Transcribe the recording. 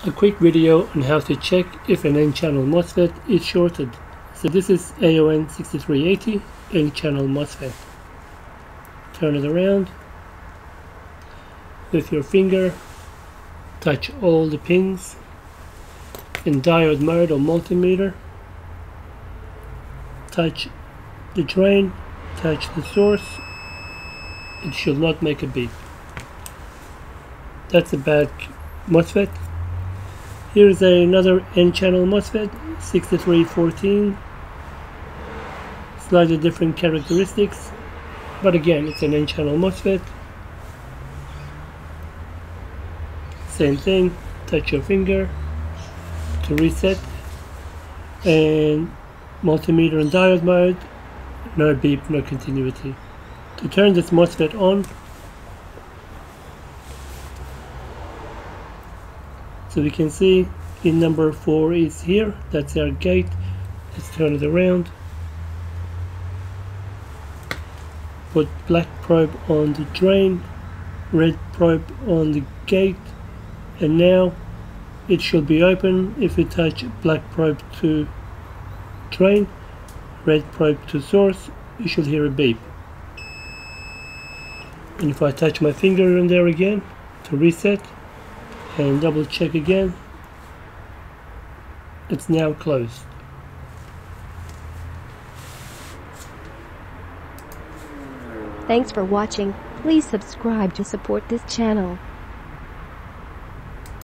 A quick video on how to check if an N-Channel MOSFET is shorted. So this is AON 6380 N-Channel MOSFET. Turn it around. With your finger, touch all the pins. In diode mode or multimeter, touch the drain, touch the source. It should not make a beep. That's a bad MOSFET. Here's another N-Channel MOSFET, 6314. Slightly different characteristics, but again, it's an N-Channel MOSFET. Same thing, touch your finger to reset, and multimeter and diode mode, no beep, no continuity. To turn this MOSFET on, so we can see pin number 4 is here, that's our gate. Let's turn it around. Put black probe on the drain, red probe on the gate, and now it should be open. If we touch black probe to drain, red probe to source, you should hear a beep. And if I touch my finger in there again to reset and double check again, it's now closed. Thanks for watching. Please subscribe to support this channel.